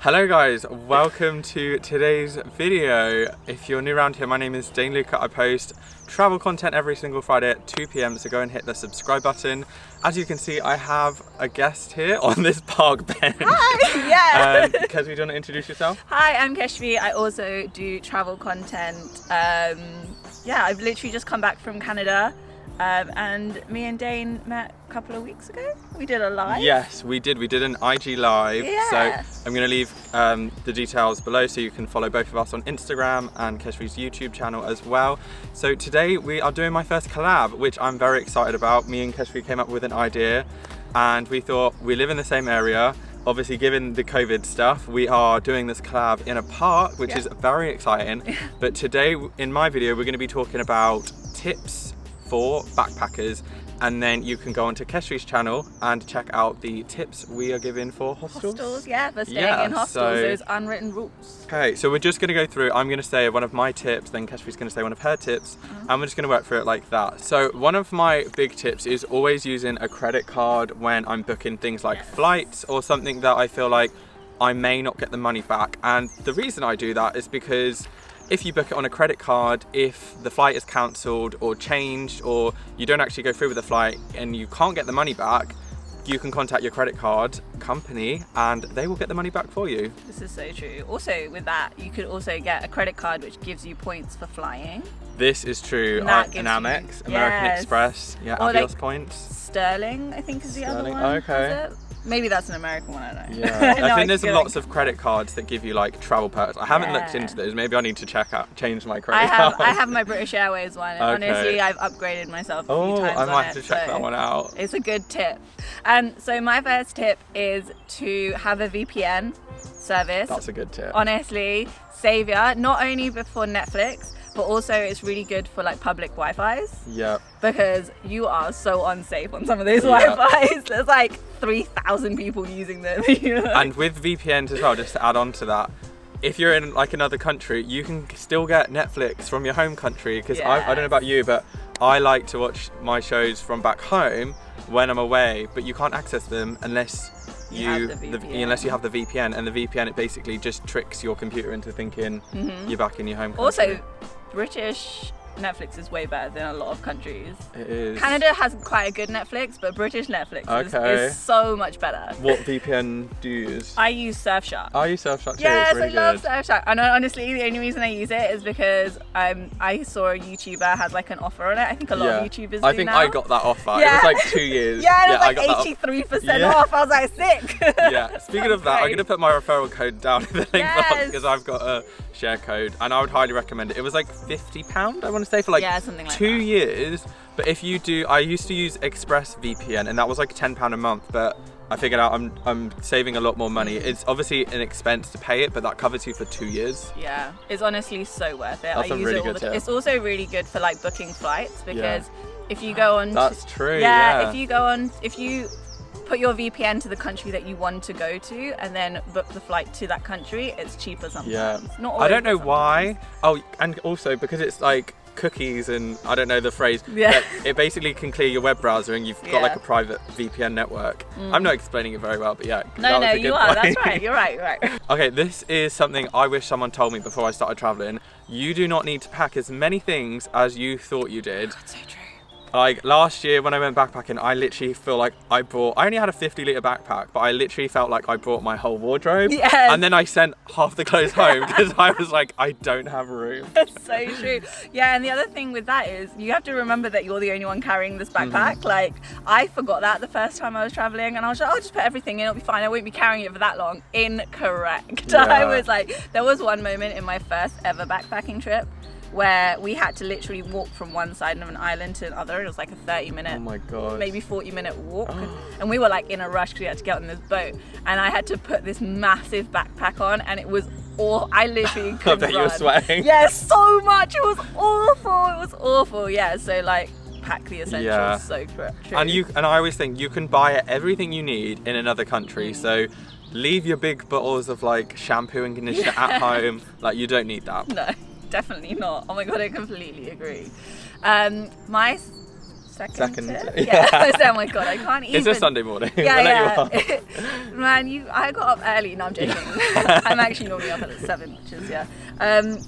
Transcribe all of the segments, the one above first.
Hello guys, welcome to today's video. If you're new around here, my name is Dain LUKA. I post travel content every single Friday at 2 p.m, so go and hit the subscribe button. As you can see, I have a guest here on this park bench. Hi, yeah. Kesvi, do you want to introduce yourself? Hi, I'm Kesvi. I also do travel content. Yeah, I've literally just come back from Canada. And me and Dain met a couple of weeks ago. We did a live. Yes, we did. We did an IG live. Yeah. So I'm going to leave the details below so you can follow both of us on Instagram and Kesvi's YouTube channel as well. So today we are doing my first collab, which I'm very excited about. Me and Kesvi came up with an idea and we thought we live in the same area. Obviously, given the COVID stuff, we are doing this collab in a park, which is very exciting. But today in my video, we're going to be talking about tips for backpackers, and then you can go onto Kesvi's channel and check out the tips we are giving for hostels. Hostels, yeah, for staying in hostels, those unwritten rules. Okay, so we're just going to go through, I'm going to say one of my tips, then Kesvi's going to say one of her tips, and we're just going to work through it like that. So one of my big tips is always using a credit card when I'm booking things like flights or something that I feel like I may not get the money back. And the reason I do that is because if you book it on a credit card, if the flight is cancelled or changed, or you don't actually go through with the flight and you can't get the money back, you can contact your credit card company and they will get the money back for you. This is so true. Also with that, you could also get a credit card which gives you points for flying. This is true. An Amex, American Express, Avios points. Sterling, I think is the other one. Okay. Maybe that's an American one, I don't know. Yeah, No, I think there's lots of credit cards that give you like travel perks. I haven't looked into those. Maybe I need to change my credit card. I have my British Airways one. And honestly, I've upgraded myself a few times. I might have to check that one out. It's a good tip. And so my first tip is to have a VPN service. That's a good tip. Honestly, savior, not only before Netflix, but also it's really good for like public Wi-Fi's. Yep. Because you are so unsafe on some of those Wi-Fi's. There's like 3,000 people using them. And with VPNs as well, just to add on to that, if you're in like another country, you can still get Netflix from your home country. Because I don't know about you, but I like to watch my shows from back home when I'm away, but you can't access them unless you have the VPN. And the VPN, it basically just tricks your computer into thinking you're back in your home country. Also, British Netflix is way better than a lot of countries. It is. Canada has quite a good Netflix, but British Netflix is so much better. What VPN do you use? I use Surfshark. I use Surfshark too. Yes, it's really I love Surfshark. And honestly, the only reason I use it is because I saw a YouTuber has like an offer on it. I think a lot of YouTubers do I think now. I got that offer. It was like 2 years. Yeah, it was like 83% off. I was like, sick. Yeah, speaking of that, I'm going to put my referral code down in the link box because I've got a share code and I would highly recommend it. It was like £50, I want to say, for like something like 2 years. But if you do, I used to use Express VPN and that was like £10 a month, but I figured out I'm saving a lot more money. It's obviously an expense to pay it, but that covers you for 2 years. Yeah, it's honestly so worth it. That's I use really it all good tip. It's also really good for like booking flights because if you go on That's true. If you put your VPN to the country that you want to go to and then book the flight to that country, it's cheaper sometimes. Yeah. Not always, I don't know why. Oh, and also because it's like cookies and I don't know the phrase. Yeah. It basically can clear your web browser and you've got like a private VPN network. I'm not explaining it very well, but yeah. No, you are. That's right. You're right. Okay, this is something I wish someone told me before I started traveling. You do not need to pack as many things as you thought you did. That's so true. Like last year when I went backpacking, I literally feel like I only had a 50-litre backpack, but I literally felt like I brought my whole wardrobe. Yes. And then I sent half the clothes home because I was like, I don't have room. That's so true. Yeah, and the other thing with that is you have to remember that you're the only one carrying this backpack. Like I forgot that the first time I was traveling and I was like, I'll just put everything in, it'll be fine. I won't be carrying it for that long. Incorrect. Yeah. I was like, there was one moment in my first ever backpacking trip where we had to literally walk from one side of an island to another. It was like a 30-minute, maybe 40-minute walk. And we were like in a rush because we had to get on this boat. And I had to put this massive backpack on and it was I literally couldn't run. You were sweating. Yeah, so much. It was awful. Yeah, so like pack the essentials. So true. And I always think you can buy everything you need in another country. So leave your big bottles of like shampoo and conditioner at home. Like you don't need that. No. Definitely not. Oh my god, I completely agree. My second tip. Yeah. Oh my god, I can't even. It's a Sunday morning. Yeah. Man, I got up early. No, I'm joking. I'm actually normally up at 7, which is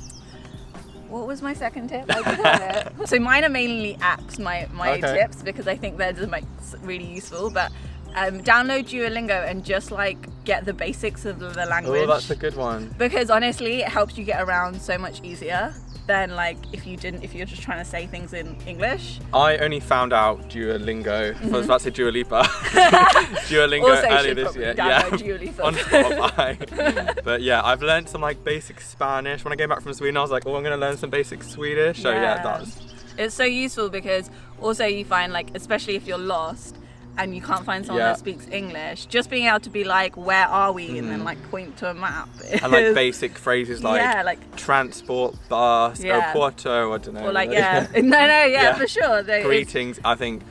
what was my second tip? I forgot it. So mine are mainly apps, my tips, because I think they're just like really useful. But download Duolingo and just like get the basics of the language. Oh, that's a good one. Because honestly, it helps you get around so much easier than like if you're just trying to say things in English. I only found out Duolingo. I was about to say Dua Lipa. Duolingo also earlier this year. Dua Lipa. On Spotify. But yeah, I've learned some like basic Spanish. When I came back from Sweden, I was like, oh, I'm gonna learn some basic Swedish. So yeah, that's. It's so useful because also you find like, especially if you're lost and you can't find someone that speaks English, just being able to be like, where are we? And then like point to a map. And like basic phrases like transport, bus, aeropuerto, I don't know. Or like, for sure. Greetings. I think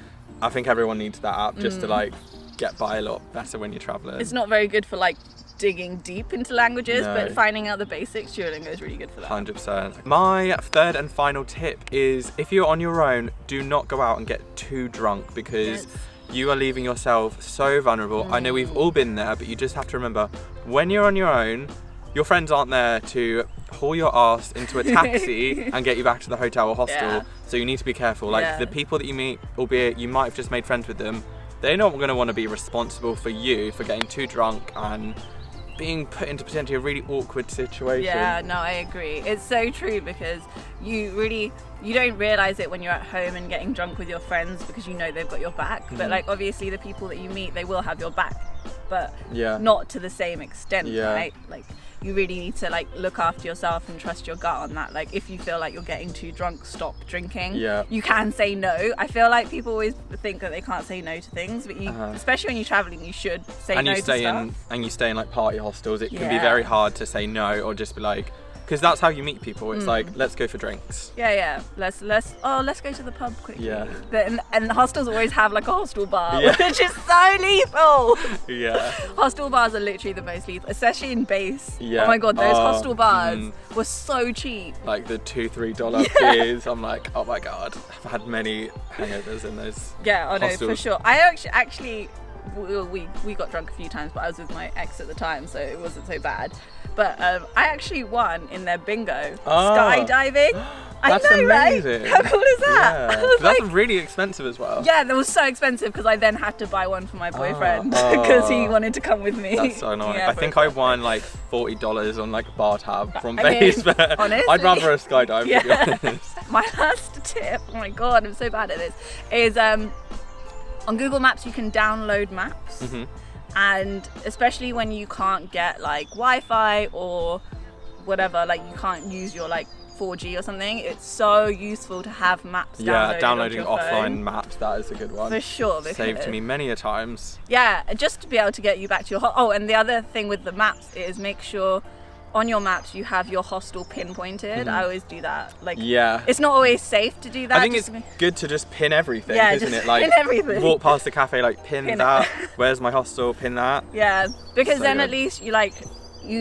everyone needs that app just to like get by a lot better when you're traveling. It's not very good for like digging deep into languages, but finding out the basics, Duolingo is really good for that. 100%. My third and final tip is, if you're on your own, do not go out and get too drunk, because you are leaving yourself so vulnerable. I know we've all been there, but you just have to remember, when you're on your own, your friends aren't there to haul your ass into a taxi and get you back to the hotel or hostel. So you need to be careful. Like the people that you meet, albeit you might have just made friends with them, they're not going to want to be responsible for you for getting too drunk and being put into potentially a really awkward situation. Yeah, no, I agree. It's so true, because you don't realize it when you're at home and getting drunk with your friends, because you know they've got your back. But like obviously the people that you meet, they will have your back, but not to the same extent, right? Like you really need to like look after yourself and trust your gut on that. Like if you feel like you're getting too drunk, stop drinking. You can say no. I feel like people always think that they can't say no to things, but you, especially when you're traveling, you should say no to stuff. And you stay in like party hostels, it can be very hard to say no, or just be like, because that's how you meet people. It's like, let's go for drinks. Let's go to the pub quickly. And hostels always have like a hostel bar, which is so lethal. Hostel bars are literally the most lethal, especially in base. Oh my god, those hostel bars were so cheap. Like the $2-3 beers. I'm like, oh my god, I've had many hangovers in those. I know, for sure. I actually we got drunk a few times, but I was with my ex at the time, so it wasn't so bad. But I actually won in their bingo skydiving. That's I know, amazing. Right? How cool is that? That's really expensive as well. Yeah, that was so expensive because I then had to buy one for my boyfriend because he wanted to come with me. That's so annoying. I think I won like $40 on like a bar tab from base. Honestly, I'd rather a skydive, to be honest. My last tip, oh my god, I'm so bad at this, is on Google Maps you can download maps. And especially when you can't get like Wi-Fi or whatever, like you can't use your like 4G or something, it's so useful to have maps downloaded downloading onto your offline phone. maps, that is a good one. For sure. Saved me many a times. Yeah, just to be able to get you back to your and the other thing with the maps is make sure on your maps you have your hostel pinpointed. I always do that. Like, it's not always safe to do that. I think it's good to just pin everything, isn't it? Like, pin everything. Walk past the cafe, like pin that. Where's my hostel? Pin that. Yeah, because so then at least you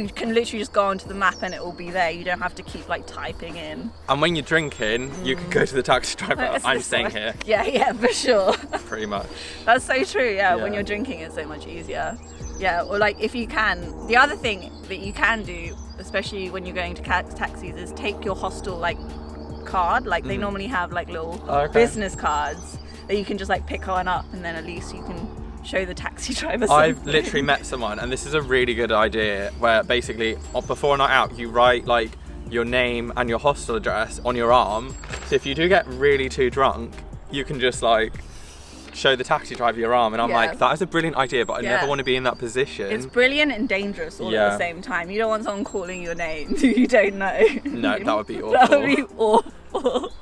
can literally just go onto the map and it will be there. You don't have to keep like typing in. And when you're drinking, you can go to the taxi driver. I'm staying here. Yeah, for sure. Pretty much. That's so true. Yeah, when you're drinking, it's so much easier. Yeah, or like if you can, the other thing that you can do, especially when you're going to taxis, is take your hostel like card. Like they normally have like little business cards that you can just like pick one up, and then at least you can show the taxi driver something. I've literally met someone, and this is a really good idea, where basically before a night out you write like your name and your hostel address on your arm, so if you do get really too drunk you can just like show the taxi driver your arm, and I'm like, that is a brilliant idea, but I never want to be in that position. It's brilliant and dangerous all at the same time. You don't want someone calling your name who you don't know. No, that would be awful. That would be awful.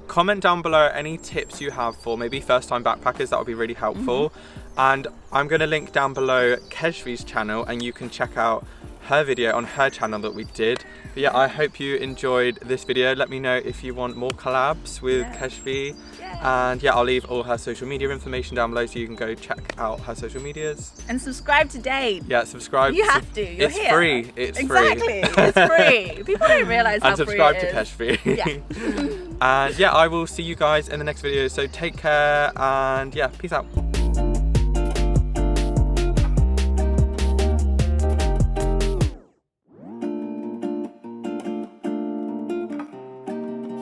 Comment down below any tips you have for maybe first time backpackers, that would be really helpful. And I'm going to link down below Kesvi's channel, and you can check out her video on her channel that we did. But yeah, I hope you enjoyed this video. Let me know if you want more collabs with Kesvi. And yeah, I'll leave all her social media information down below so you can go check out her social medias. And subscribe to Dain. Yeah, subscribe. You have to. You're it's here. Free. It's free. Exactly. It's free. People don't realise how free it is. And subscribe to Kesvi. Yeah. And yeah, I will see you guys in the next video. So take care and yeah, peace out.